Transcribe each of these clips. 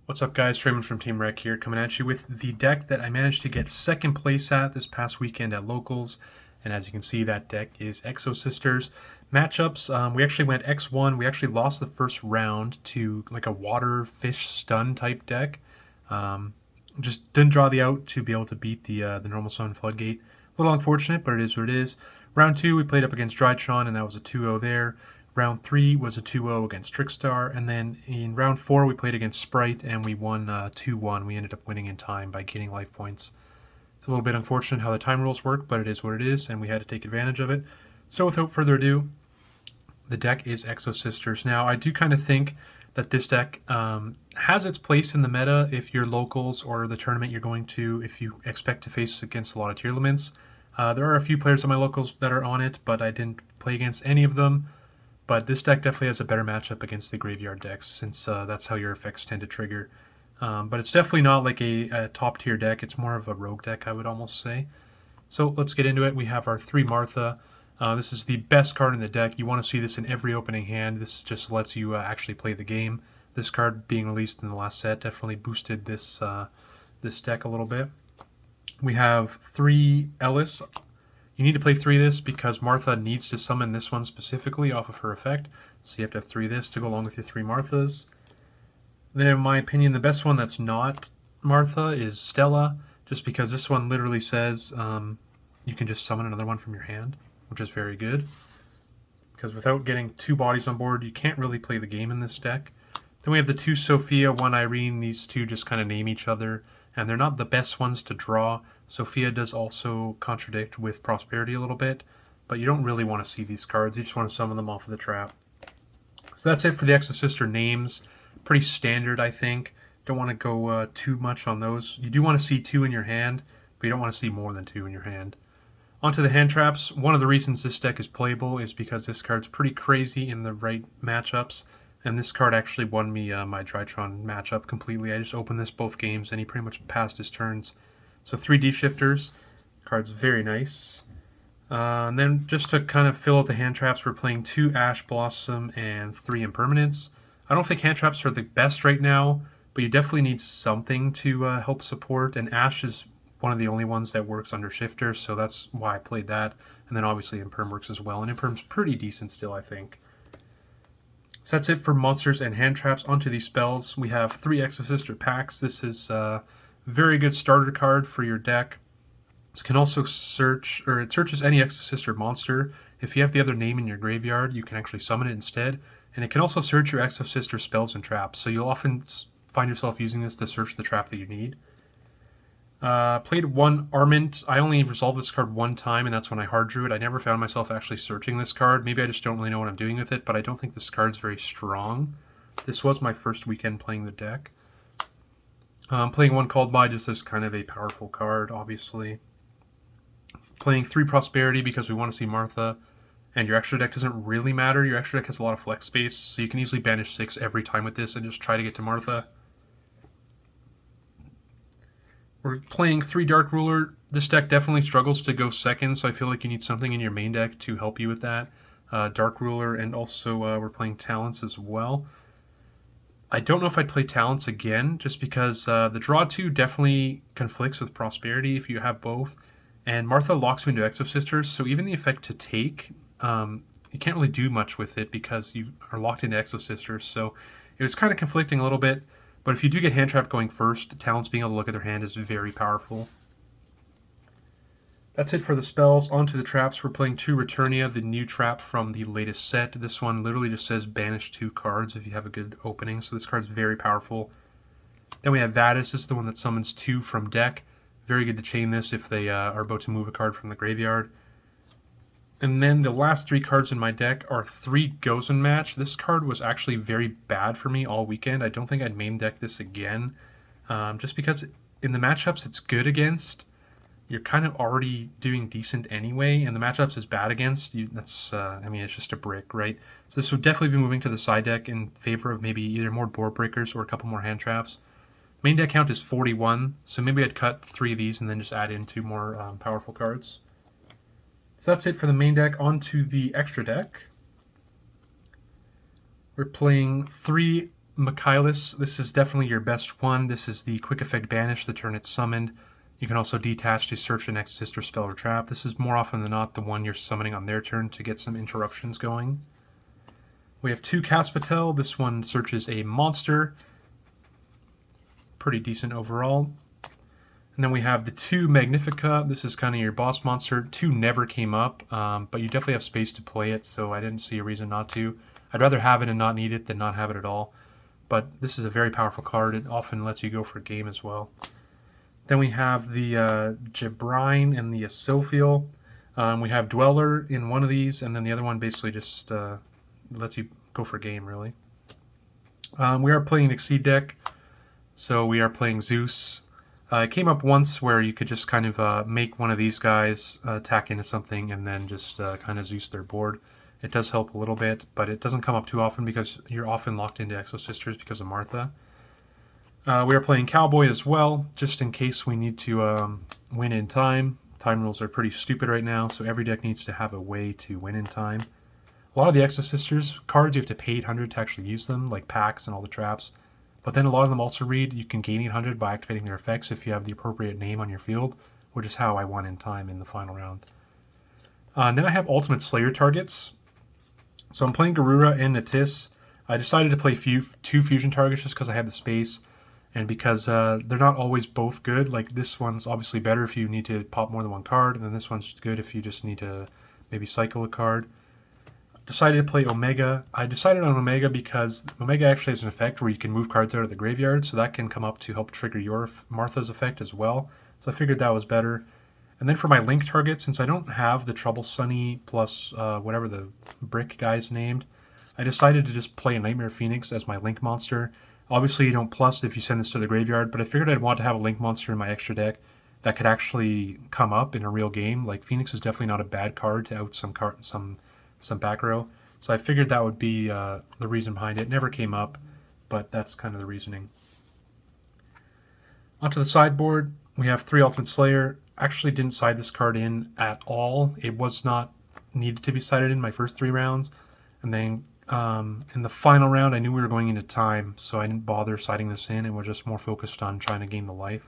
What's up, guys? Raymond from Team Rec here, coming at you with the deck that I managed to get second place at this past weekend at Locals. And as you can see, that deck is Exosisters. Matchups, we actually went X1. We actually lost the first round to like a water fish stun type deck. Just didn't draw the out to be able to beat the normal summon Floodgate. A little unfortunate, but it is what it is. Round 2, we played up against Drytron, and that was a 2-0 there. Round 3 was a 2-0 against Trickstar, and then in round 4 we played against Sprite, and we won 2-1. We ended up winning in time by getting life points. It's a little bit unfortunate how the time rules work, but it is what it is, and we had to take advantage of it. So without further ado, the deck is Exosisters. Now, I do kind of think that this deck has its place in the meta if you're locals or the tournament you're going to, if you expect to face against a lot of tier limits. There are a few players on my locals that are on it, but I didn't play against any of them. But this deck definitely has a better matchup against the graveyard decks, since that's how your effects tend to trigger. But it's definitely not like a top tier deck. It's more of a rogue deck, I would almost say. So let's get into it. We have our 3 Martha. This is the best card in the deck. You want to see this in every opening hand. This just lets you actually play the game. This card being released in the last set definitely boosted this this deck a little bit. We have 3 Ellis. You need to play 3 of this because Martha needs to summon this one specifically off of her effect. So you have to have 3 of this to go along with your 3 Marthas. Then in my opinion, the best one that's not Martha is Stella, just because this one literally says you can just summon another one from your hand, which is very good. Because without getting 2 bodies on board, you can't really play the game in this deck. Then we have the 2 Sophia, 1 Irene. These 2 just kind of name each other, and they're not the best ones to draw. Sophia does also contradict with Prosperity a little bit, but you don't really want to see these cards. You just want to summon them off of the trap. So that's it for the Exosister names. Pretty standard, I think. Don't want to go too much on those. You do want to see 2 in your hand, but you don't want to see more than 2 in your hand. Onto the hand traps. One of the reasons this deck is playable is because this card's pretty crazy in the right matchups. And this card actually won me my Drytron matchup completely. I just opened this both games, and he pretty much passed his turns. So 3 D shifters. Card's very nice. And then just to kind of fill out the hand traps, we're playing 2 Ash Blossom and 3 Impermanence. I don't think hand traps are the best right now, but you definitely need something to help support. And Ash is one of the only ones that works under shifter, so that's why I played that. And then obviously Imperm works as well, and Imperm's pretty decent still, I think. So that's it for monsters and hand traps. Onto these spells. We have 3 Exosister packs. This is a very good starter card for your deck. This can also search, or it searches any Exosister monster. If you have the other name in your graveyard, you can actually summon it instead. And it can also search your Exosister spells and traps. So you'll often find yourself using this to search the trap that you need. Played 1 Armament. I only resolved this card 1 time, and that's when I hard drew it. I never found myself actually searching this card. Maybe I just don't really know what I'm doing with it, but I don't think this card's very strong. This was my first weekend playing the deck. Playing 1 Called By just as kind of a powerful card, obviously. Playing 3 Prosperity because we want to see Martha. And your extra deck doesn't really matter. Your extra deck has a lot of flex space, so you can easily banish 6 every time with this and just try to get to Martha. We're playing 3 Dark Ruler. This deck definitely struggles to go second, so I feel like you need something in your main deck to help you with that. Dark Ruler, and also we're playing Talents as well. I don't know if I'd play Talents again, just because the draw 2 definitely conflicts with Prosperity if you have both. And Martha locks you into Exosisters, so even the effect to take, you can't really do much with it because you are locked into Exosisters. So it was kind of conflicting a little bit. But if you do get hand trap going first, Talents being able to look at their hand is very powerful. That's it for the spells. Onto the traps. We're playing 2 Returnia, the new trap from the latest set. This one literally just says banish 2 cards if you have a good opening, so this card's very powerful. Then we have Vadis. This is the one that summons 2 from deck. Very good to chain this if they are about to move a card from the graveyard. And then the last 3 cards in my deck are 3 Gozen Match. This card was actually very bad for me all weekend. I don't think I'd main deck this again. Just because in the matchups it's good against, you're kind of already doing decent anyway, and the matchups is bad against you. That's, I mean, it's just a brick, right? So this would definitely be moving to the side deck in favor of maybe either more board breakers or a couple more hand traps. Main deck count is 41, so maybe I'd cut 3 of these and then just add in 2 more powerful cards. So that's it for the main deck. Onto the extra deck. We're playing 3 Michaelis, this is definitely your best one. This is the quick effect banish the turn it's summoned. You can also detach to search an Exosister spell or trap. This is more often than not the one you're summoning on their turn to get some interruptions going. We have 2 Caspatel. This one searches a monster. Pretty decent overall. And then we have the 2 Magnifica. This is kind of your boss monster. 2 never came up, but you definitely have space to play it, so I didn't see a reason not to. I'd rather have it and not need it than not have it at all. But this is a very powerful card. It often lets you go for a game as well. Then we have the Jabrine and the Asilphiel. We have Dweller in one of these, and then the other one basically just lets you go for a game, really. We are playing an Exceed deck, so we are playing Zeus. It came up once where you could just kind of make one of these guys attack into something and then just kind of Zeus their board. It does help a little bit, but it doesn't come up too often because you're often locked into Exosisters because of Martha. We are playing Cowboy as well, just in case we need to win in time. Time rules are pretty stupid right now, so every deck needs to have a way to win in time. A lot of the Exosisters cards, you have to pay 800 to actually use them, like packs and all the traps. But then a lot of them also read you can gain 800 by activating their effects if you have the appropriate name on your field, which is how I won in time in the final round. And then I have Ultimate Slayer targets. So I'm playing Garura and Natis. I decided to play 2 fusion targets just because I had the space, and because they're not always both good. Like this one's obviously better if you need to pop more than one card, and then this one's good if you just need to maybe cycle a card. Decided to play Omega. I decided on Omega because Omega actually has an effect where you can move cards out of the graveyard, so that can come up to help trigger your Martha's effect as well. So I figured that was better. And then for my Link target, since I don't have the Trouble Sunny plus whatever the brick guy's named, I decided to just play a Nightmare Phoenix as my Link monster. Obviously you don't plus if you send this to the graveyard, but I figured I'd want to have a Link monster in my extra deck that could actually come up in a real game. Like Phoenix is definitely not a bad card to out some back row. So I figured that would be the reason behind it. It never came up, but that's kind of the reasoning. Onto the sideboard, we have 3 Ultimate Slayer. Actually didn't side this card in at all. It was not needed to be sided in my first 3 rounds. And then in the final round, I knew we were going into time, so I didn't bother siding this in and was just more focused on trying to gain the life.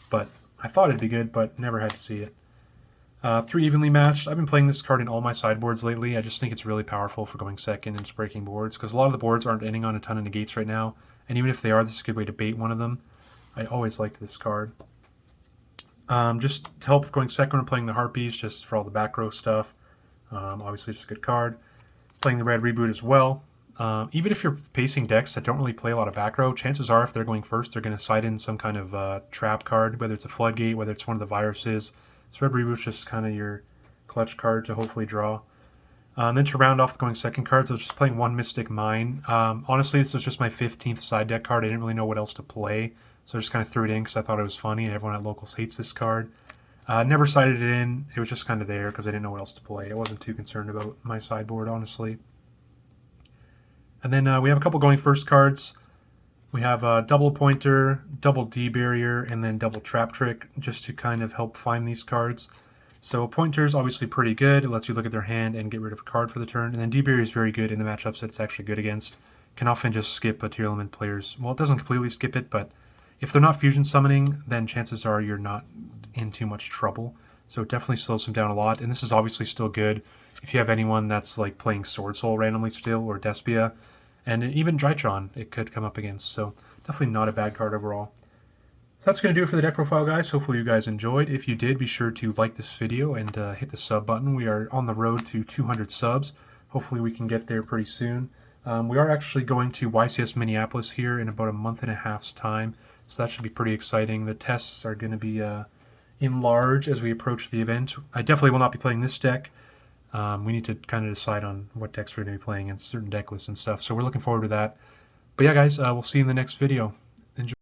But I thought it'd be good, but never had to see it. 3 evenly matched. I've been playing this card in all my sideboards lately. I just think it's really powerful for going second and just breaking boards, because a lot of the boards aren't ending on a ton of negates right now, and even if they are, this is a good way to bait one of them. I always liked this card. Just to help with going second, I'm playing the Harpies, just for all the back row stuff. Obviously, it's a good card. Playing the Red Reboot as well. Even if you're facing decks that don't really play a lot of back row, chances are if they're going first, they're going to side in some kind of trap card, whether it's a Floodgate, whether it's one of the viruses. So Red Reboot's just kind of your clutch card to hopefully draw. Then to round off going second cards, I was just playing 1 Mystic Mine. Honestly, this was just my 15th side deck card. I didn't really know what else to play, so I just kind of threw it in because I thought it was funny, and everyone at Locals hates this card. Never sided it in. It was just kind of there because I didn't know what else to play. I wasn't too concerned about my sideboard, honestly. And then we have a couple going first cards. We have a double pointer, double D barrier, and then double trap trick, just to kind of help find these cards. So pointer is obviously pretty good. It lets you look at their hand and get rid of a card for the turn. And then D barrier is very good in the matchups that it's actually good against. Can often just skip a tier element players. Well, it doesn't completely skip it, but if they're not fusion summoning, then chances are you're not in too much trouble. So it definitely slows them down a lot. And this is obviously still good if you have anyone that's like playing Sword Soul randomly still, or Despia. And even Drytron, it could come up against. So definitely not a bad card overall. So that's going to do it for the deck profile, guys. Hopefully you guys enjoyed. If you did, be sure to like this video and hit the sub button. We are on the road to 200 subs. Hopefully we can get there pretty soon. We are actually going to YCS Minneapolis here in about a month and a half's time. So that should be pretty exciting. The tests are going to be in large as we approach the event. I definitely will not be playing this deck. We need to kind of decide on what decks we're going to be playing and certain deck lists and stuff. So we're looking forward to that. But yeah, guys, we'll see you in the next video. Enjoy.